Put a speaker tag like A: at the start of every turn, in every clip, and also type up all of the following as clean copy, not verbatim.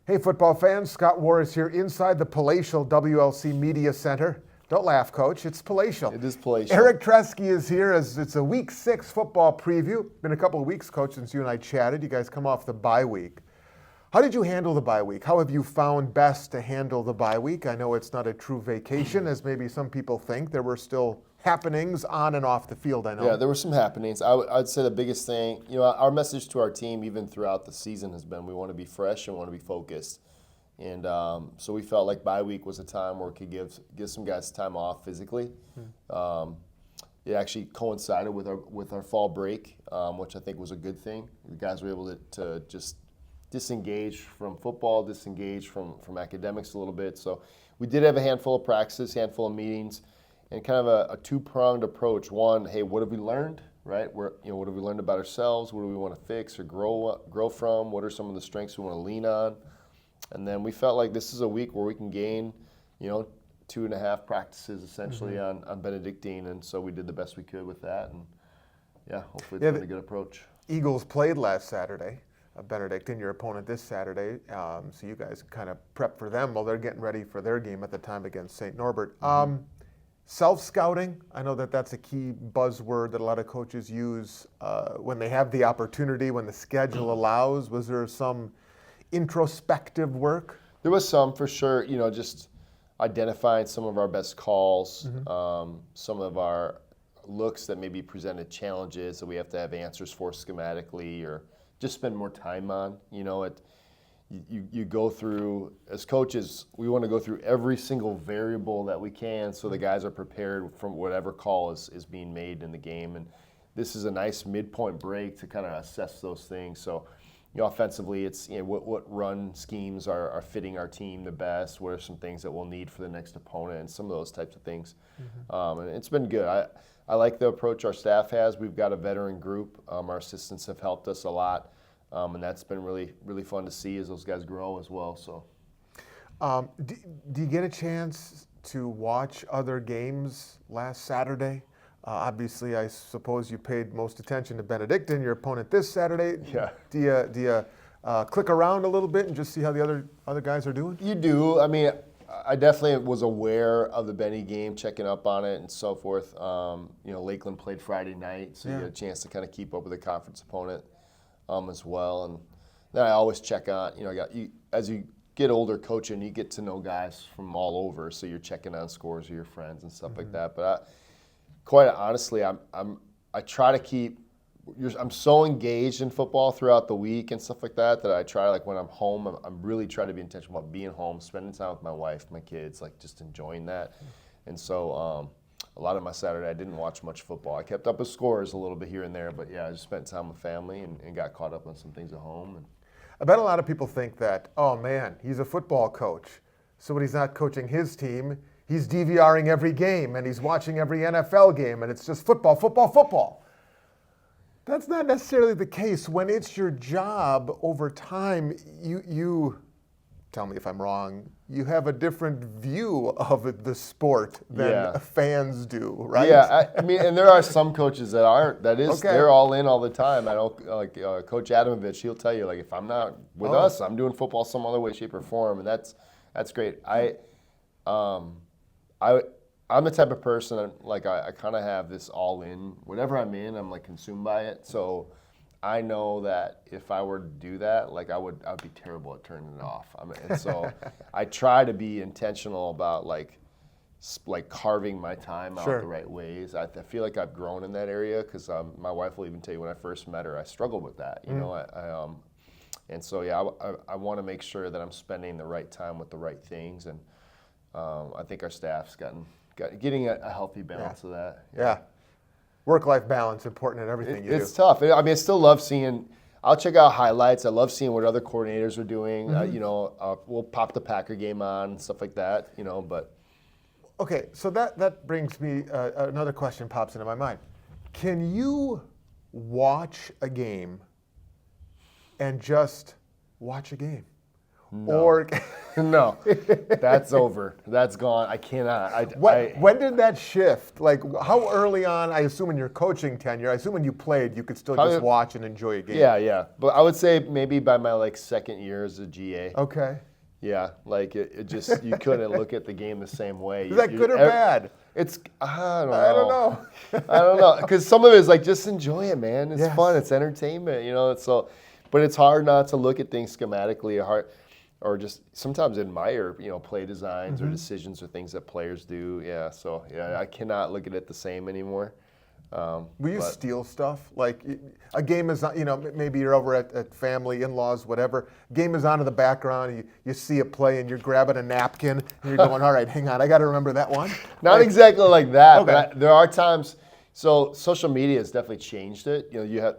A: Hey, football fans, Scott Warras here inside the palatial WLC Media Center. Don't laugh, Coach. It's palatial.
B: It is palatial.
A: Eric Treske is here as it's a Week 6 football preview. Been a couple of weeks, Coach, since you and I chatted. You guys come off the bye week. How did you handle the bye week? How have you found best to handle the bye week? I know it's not a true vacation, as maybe some people think. There were still happenings on and off the field, I know.
B: Yeah, there were some happenings. I'd say the biggest thing, our message to our team even throughout the season has been we want to be fresh and want to be focused. And so we felt like bye week was a time where we could give some guys time off physically. It actually coincided with our fall break, which I think was a good thing. The guys were able to just disengage from football, disengage from academics a little bit. So we did have a handful of practices, handful of meetings, and kind of a two-pronged approach. One, hey, what have we learned, right? What have we learned about ourselves? What do we want to fix or grow from? What are some of the strengths we want to lean on? And then we felt like this is a week where we can gain, 2.5 practices essentially on Benedictine, and so we did the best we could with that. And yeah, hopefully it's been a good approach.
A: Eagles played last Saturday. Benedictine, your opponent this Saturday, so you guys kind of prep for them while they're getting ready for their game at the time against St. Norbert. Self-scouting, I know that's a key buzzword that a lot of coaches use when they have the opportunity, when the schedule allows. Was there some introspective work?
B: There was some, for sure, just identifying some of our best calls, some of our looks that maybe presented challenges that we have to have answers for schematically or just spend more time on. You go through, as coaches, we want to go through every single variable that we can so the guys are prepared from whatever call is being made in the game. And this is a nice midpoint break to kind of assess those things. So, offensively, it's what run schemes are fitting our team the best, what are some things that we'll need for the next opponent, and some of those types of things. And it's been good. I like the approach our staff has. We've got a veteran group. Our assistants have helped us a lot. And that's been really, really fun to see as those guys grow as well. So,
A: do you get a chance to watch other games last Saturday? Obviously, I suppose you paid most attention to Benedictine, your opponent this Saturday.
B: Yeah.
A: Do you click around a little bit and just see how the other guys are doing?
B: You do. I mean, I definitely was aware of the Benny game, checking up on it and so forth. Lakeland played Friday night, so you had a chance to kind of keep up with the conference opponent as well. And then I always check on, as you get older coaching, you get to know guys from all over, so you're checking on scores of your friends and stuff like that. But quite honestly, I try to keep. I'm so engaged in football throughout the week and stuff like that I try, like when I'm home, I'm really trying to be intentional about being home, spending time with my wife, my kids, like just enjoying that. And so a lot of my Saturday, I didn't watch much football. I kept up with scores a little bit here and there, but yeah, I just spent time with family and got caught up on some things at home. And
A: I bet a lot of people think that, oh man, he's a football coach, so when he's not coaching his team, he's DVRing every game and he's watching every NFL game and it's just football, football, football. That's not necessarily the case. When it's your job over time, you tell me if I'm wrong, you have a different view of the sport than fans do, right?
B: Yeah, I mean, and there are some coaches that aren't. They're all in all the time. I don't, Coach Adamovich, he'll tell you, if I'm not with us, I'm doing football some other way, shape, or form, and that's great. I'm the type of person, I kind of have this all in. Whatever I'm in, I'm consumed by it. So I know that if I were to do that, I'd be terrible at turning it off. And so I try to be intentional about carving my time out the right ways. I feel like I've grown in that area because my wife will even tell you when I first met her, I struggled with that. And so I want to make sure that I'm spending the right time with the right things, and I think our staff's getting a healthy balance of that.
A: Yeah. Work-life balance important in everything you do.
B: It's tough. I mean, I still love seeing. I'll check out highlights. I love seeing what other coordinators are doing. We'll pop the Packer game on and stuff like that. But
A: okay, so that brings me another question pops into my mind. Can you watch a game and just watch a game,
B: no.
A: or
B: No, that's over. That's gone. I cannot.
A: When did that shift? Like, how early on, I assume in your coaching tenure, I assume when you played, you could still just watch and enjoy a game.
B: Yeah. But I would say maybe by my second year as a GA.
A: Okay.
B: Yeah, it just, you couldn't look at the game the same way.
A: Is that good or bad?
B: It's, I don't
A: know.
B: I don't know. Because some of it is just enjoy it, man. It's
A: Yes.
B: fun. It's entertainment, but it's hard not to look at things schematically or just sometimes admire, play designs or decisions or things that players do. Yeah, so, I cannot look at it the same anymore.
A: Will you steal stuff? Like, a game is on, maybe you're over at family, in-laws, whatever. Game is on in the background, you see it play, and you're grabbing a napkin, and you're going, all right, hang on, I got to remember that one.
B: Not exactly like that,
A: Okay.
B: but there are times, so social media has definitely changed it.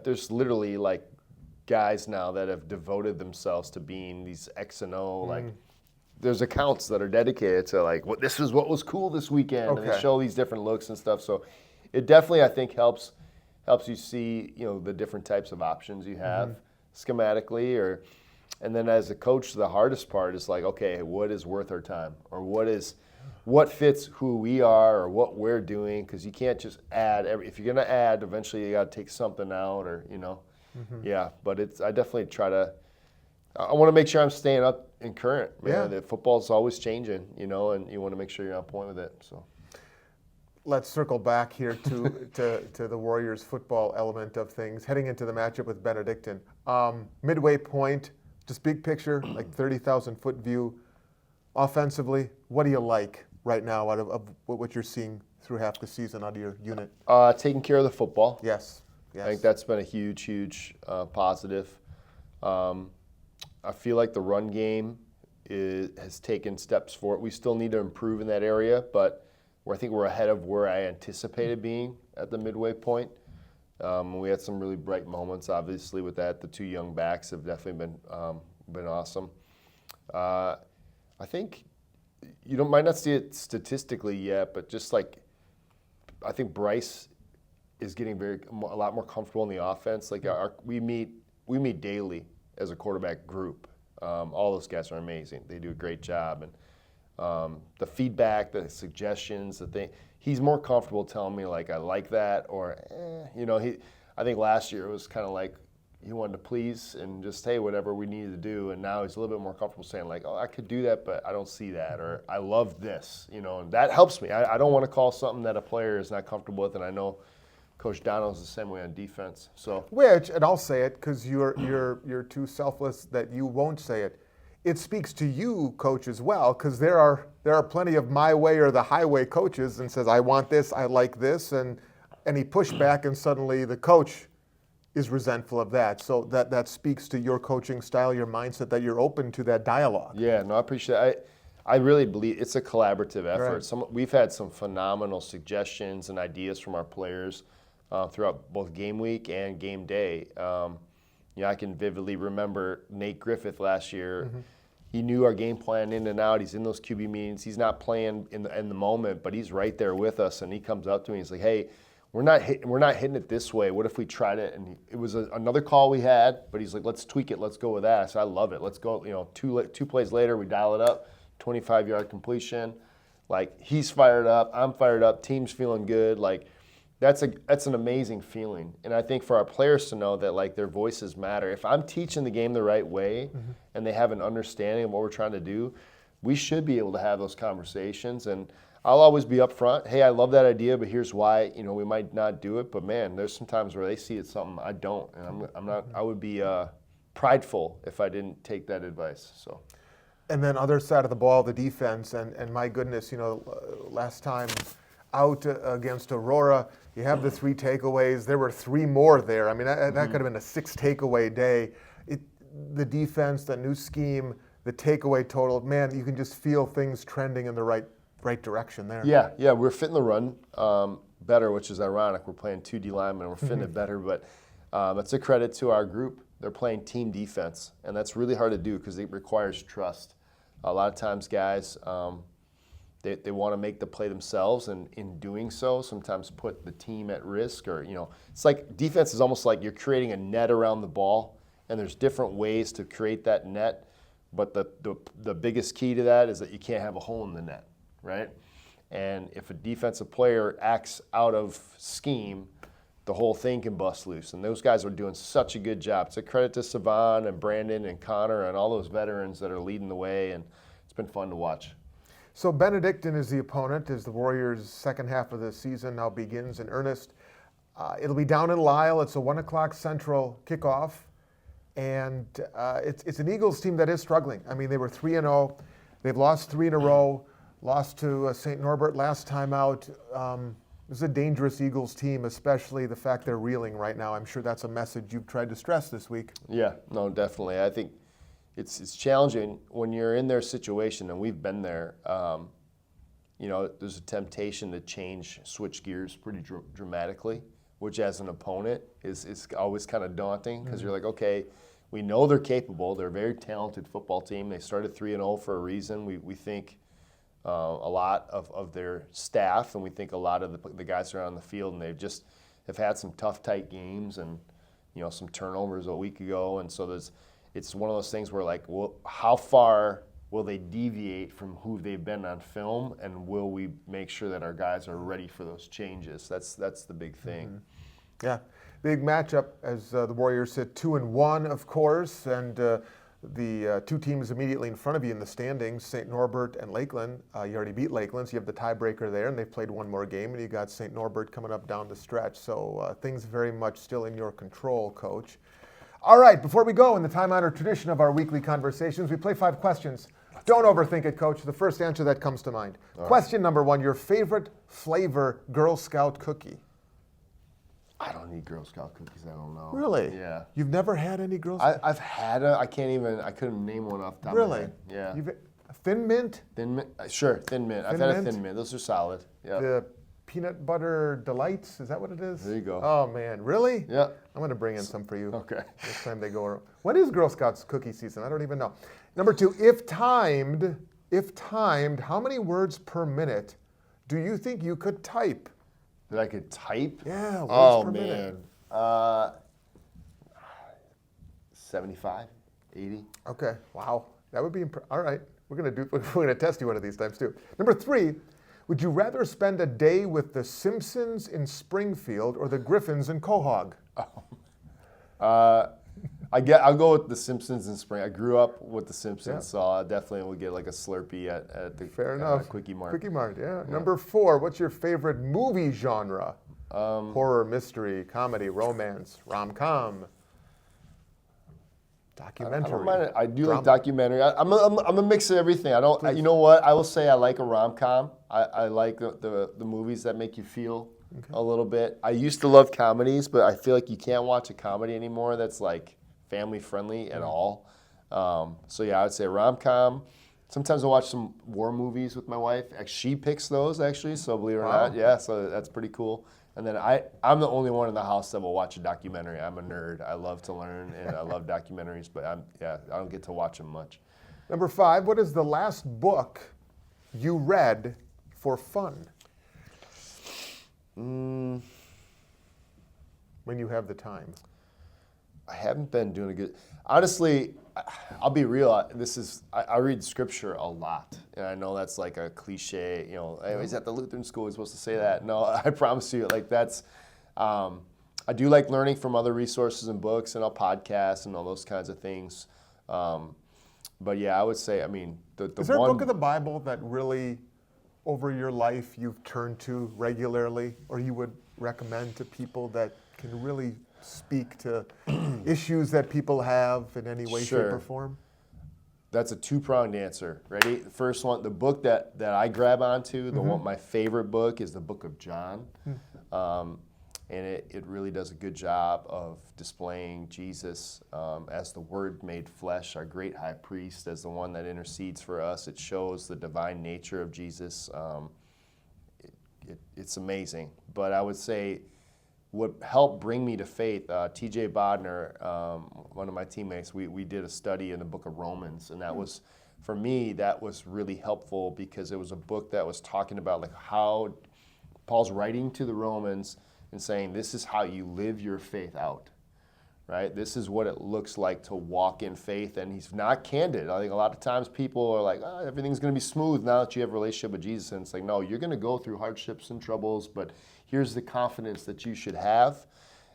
B: There's literally guys now that have devoted themselves to being these X and O, there's accounts that are dedicated to this is what was cool this weekend, and they
A: Okay.
B: show these different looks and stuff. So it definitely, I think, helps you see, the different types of options you have schematically, and then as a coach, the hardest part is okay, what is worth our time, or what fits who we are or what we're doing, because you can't just add if you're going to add, eventually you got to take something out, or yeah. But I definitely try to. I want to make sure I'm staying up and current. Man.
A: Yeah.
B: The football's always changing, and you want to make sure you're on point with it. So.
A: Let's circle back here to the Warriors football element of things. Heading into the matchup with Benedictine. Midway point, just big picture, 30,000-foot view. Offensively, what do you like right now out of what you're seeing through half the season out of your unit?
B: Taking care of the football.
A: Yes.
B: I think that's been a huge positive. I feel like the run game has taken steps forward. We still need to improve in that area, but I think we're ahead of where I anticipated being at the midway point. We had some really bright moments, obviously, with that. The two young backs have definitely been awesome. I think might not see it statistically yet, but just I think Bryce is getting a lot more comfortable in the offense. We meet daily as a quarterback group. All those guys are amazing. They do a great job, and the feedback, the suggestions, he's more comfortable telling me I like that, or I think last year it was kind of he wanted to please and just whatever we needed to do, and now he's a little bit more comfortable saying oh, I could do that, but I don't see that, or I love this, and that helps me. I don't want to call something that a player is not comfortable with, and I know Coach Donald's the same way on defense. So
A: and I'll say it because you're too selfless that you won't say it. It speaks to you, coach, as well, because there are plenty of my way or the highway coaches, and says I want this, I like this, and any pushback, and suddenly the coach is resentful of that. So that speaks to your coaching style, your mindset, that you're open to that dialogue.
B: Yeah, no, I appreciate it. I really believe it's a collaborative effort.
A: Right.
B: We've had some phenomenal suggestions and ideas from our players throughout both game week and game day. I can vividly remember Nate Griffith last year. Mm-hmm. He knew our game plan in and out. He's in those QB meetings. He's not playing in the moment, but he's right there with us. And he comes up to me and he's like, "Hey, we're not hitting it this way. What if we tried it?" And it was another call we had, but he's like, "Let's tweak it. Let's go with that." So I love it. Let's go. Two plays later, we dial it up. 25-yard completion. He's fired up. I'm fired up. Team's feeling good. That's an amazing feeling. And I think for our players to know that their voices matter. If I'm teaching the game the right way, mm-hmm. and they have an understanding of what we're trying to do, we should be able to have those conversations. And I'll always be upfront. Hey, I love that idea, but here's why. We might not do it. But man, there's some times where they see it's something I don't, and I'm not. I would be prideful if I didn't take that advice. So.
A: And then other side of the ball, the defense, and my goodness, last time out against Aurora, you have the 3 takeaways. There were 3 more there. I mean, that could have been a 6 takeaway day. The defense, the new scheme, the takeaway total, man, you can just feel things trending in the right direction there.
B: Yeah, we're fitting the run better, which is ironic. We're playing 2 D linemen, we're fitting it better, but it's a credit to our group. They're playing team defense, and that's really hard to do because it requires trust. A lot of times guys, they want to make the play themselves, and in doing so, sometimes put the team at risk, or, it's defense is almost like you're creating a net around the ball, and there's different ways to create that net But the biggest key to that is that you can't have a hole in the net, right? And if a defensive player acts out of scheme, the whole thing can bust loose. And those guys are doing such a good job. It's a credit to Savon and Brandon and Connor and all those veterans that are leading the way, and it's been fun to watch.
A: So Benedictine is the opponent as the Warriors' second half of the season now begins in earnest. It'll be down in Lisle. It's a 1 o'clock Central kickoff. And it's an Eagles team that is struggling. I mean, they were 3-0. They've lost 3 in a row. Lost to St. Norbert last time out. This is a dangerous Eagles team, especially the fact they're reeling right now. I'm sure that's a message you've tried to stress this week.
B: Yeah, no, definitely. I think it's challenging when you're in their situation, and we've been there. There's a temptation to switch gears pretty dramatically, which as an opponent is always kind of daunting because you're like, okay, we know they're capable. They're a very talented football team. They started 3-0 for a reason. We think a lot of their staff, and we think a lot of the guys that are on the field, and have had some tough, tight games and some turnovers a week ago. And so it's one of those things where like, well, how far will they deviate from who they've been on film, and will we make sure that our guys are ready for those changes? That's the big thing.
A: Mm-hmm. Yeah, big matchup as the Warriors sit 2-1, of course, and the two teams immediately in front of you in the standings, St. Norbert and Lakeland. You already beat Lakeland, so you have the tiebreaker there, and they've played one more game, and you got St. Norbert coming up down the stretch. So things very much still in your control, Coach. All right, before we go, in the time-honored tradition of our weekly conversations, we play 5 questions. Don't overthink it, Coach. The first answer that comes to mind. Question number 1, your favorite flavor Girl Scout cookie?
B: I don't need Girl Scout cookies. I don't know.
A: Really?
B: Yeah.
A: You've never had any Girl Scout?
B: I've had I couldn't name one off the top of my head. Yeah.
A: Thin mint?
B: Thin mint? Sure, thin mint. I've had a thin mint. Those are solid. Yeah.
A: The peanut butter delights, is that what it is?
B: There you go.
A: Oh, man. Really?
B: Yeah.
A: I'm going to bring in some for you.
B: Okay.
A: Next time they go around. When is Girl Scouts cookie season? I don't even know. Number 2, if timed, how many words per minute do you think you could type?
B: That I could type?
A: Yeah, words per minute.
B: 75, 80.
A: Okay, wow. That would be all right. We're gonna test you one of these times too. Number 3, would you rather spend a day with the Simpsons in Springfield or the Griffins in Quahog?
B: I'll go with the Simpsons in Spring. I grew up with the Simpsons,
A: Yeah.
B: so I definitely would get like a Slurpee at the
A: Fair enough.
B: Quickie Mart.
A: Quickie Mart, yeah. Number 4, what's your favorite movie genre? Horror, mystery, comedy, romance, rom-com, documentary.
B: I do like documentary. I'm a mix of everything. You know what? I will say I like a rom-com. I like the movies that make you feel a little bit. I used to love comedies, but I feel like you can't watch a comedy anymore that's like family friendly at all. So yeah, I would say rom-com. Sometimes I watch some war movies with my wife. She picks those actually, so believe it or not, yeah. So that's pretty cool. And then I'm the only one in the house that will watch a documentary. I'm a nerd. I love to learn and I love documentaries, but I don't get to watch them much.
A: Number 5, what is the last book you read for fun? When you have the time.
B: I haven't been doing a good. Honestly, I'll be real. I read scripture a lot, and I know that's like a cliche. He's at the Lutheran school. He's supposed to say that. No, I promise you, like that's. I do like learning from other resources and books and podcasts and all those kinds of things. But yeah, I would say, is there a book of the Bible
A: that really, over your life, you've turned to regularly, or you would recommend to people that can really speak to issues that people have in any way, shape, or form?
B: That's a 2-pronged answer. Ready? The first one, the book that I grab onto, my favorite book is the book of John. And it really does a good job of displaying Jesus as the Word made flesh, our great high priest, as the one that intercedes for us. It shows the divine nature of Jesus. It's amazing. But I would say what helped bring me to faith, T.J. Bodner, one of my teammates, we did a study in the book of Romans, and that was, for me, that was really helpful because it was a book that was talking about like how Paul's writing to the Romans and saying this is how you live your faith out, right? This is what it looks like to walk in faith, and he's not candid. I think a lot of times people are like, oh, everything's going to be smooth now that you have a relationship with Jesus, and it's like, no, you're going to go through hardships and troubles, but here's the confidence that you should have,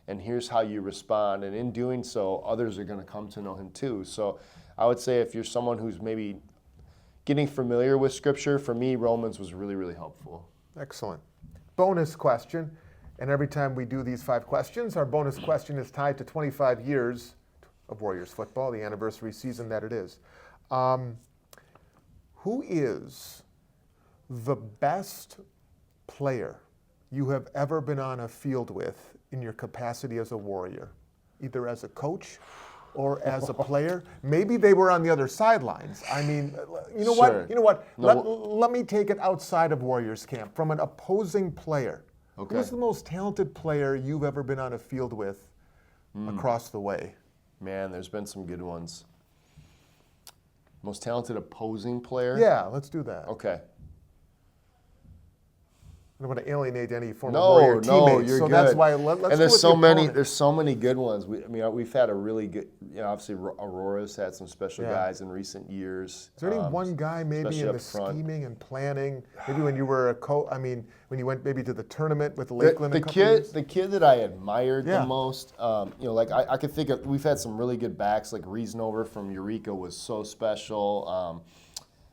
B: and here's how you respond, and in doing so, others are going to come to know him too. So I would say if you're someone who's maybe getting familiar with Scripture, for me, Romans was really, really helpful.
A: Excellent. Bonus question. And every time we do these 5 questions, our bonus question is tied to 25 years of Warriors football, the anniversary season that it is. Who is the best player you have ever been on a field with in your capacity as a Warrior, either as a coach or as a player? Maybe they were on the other sidelines. I mean, you know
B: Sure.
A: what? You know what?
B: No.
A: Let me take it outside of Warriors camp, from an opposing player.
B: Okay.
A: Who's the most talented player you've ever been on a field with across the way?
B: Man, there's been some good ones. Most talented opposing player?
A: Yeah, let's do that.
B: Okay.
A: I don't want to alienate any former
B: No,
A: Warrior teammates,
B: you're
A: so
B: good.
A: that's why let's
B: and
A: go
B: there's
A: with
B: so
A: the
B: many.
A: opponent.
B: There's so many good ones. We've had a really good. Obviously Aurora's had some special
A: Yeah.
B: guys in recent years.
A: Is there any one guy maybe
B: especially
A: in
B: up
A: the
B: front.
A: scheming and planning? Maybe when you were a coach. I mean, when you went maybe to the tournament with Lakeland.
B: The
A: a couple years?
B: kid that I admired
A: Yeah.
B: the most, like I could think of, we've had some really good backs, like Reasonover from Eureka was so special.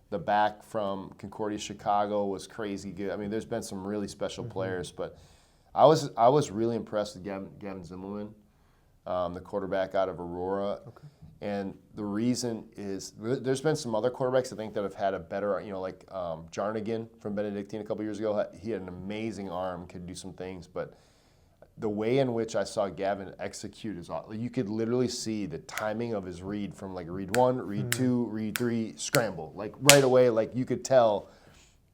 B: The back from Concordia, Chicago was crazy good. I mean, there's been some really special players, but I was really impressed with Gavin Zimmerman, the quarterback out of Aurora.
A: Okay.
B: And the reason is there's been some other quarterbacks I think that have had a better, like Jarnigan from Benedictine a couple years ago. He had an amazing arm, could do some things, but the way in which I saw Gavin execute is awesome. You could literally see the timing of his read from like read 1, read 2, read 3, scramble. Like right away, like you could tell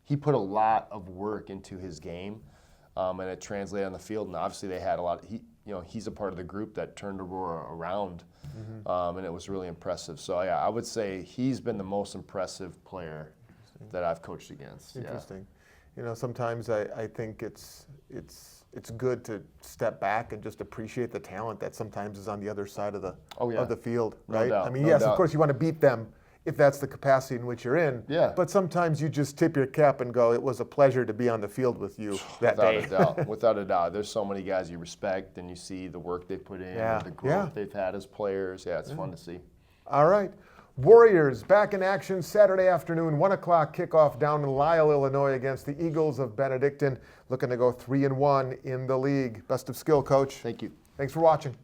B: he put a lot of work into his game, and it translated on the field. And obviously they had a lot. He's a part of the group that turned Aurora around, and it was really impressive. So yeah, I would say he's been the most impressive player that I've coached against.
A: Interesting. Sometimes I think it's good to step back and just appreciate the talent that sometimes is on the other side of the field,
B: No
A: right?
B: doubt,
A: I mean,
B: no
A: yes,
B: doubt.
A: of course you want to beat them if that's the capacity in which you're in.
B: Yeah.
A: But sometimes you just tip your cap and go, it was a pleasure to be on the field with you that
B: Without
A: day.
B: a doubt, without a doubt. There's so many guys you respect, and you see the work they put in,
A: Yeah,
B: and the growth
A: yeah.
B: they've had as players. Yeah, it's fun to see.
A: All right. Warriors back in action Saturday afternoon, 1 o'clock kickoff down in Lisle, Illinois against the Eagles of Benedictine, looking to go 3-1 in the league. Best of skill, Coach.
B: Thank you.
A: Thanks for watching.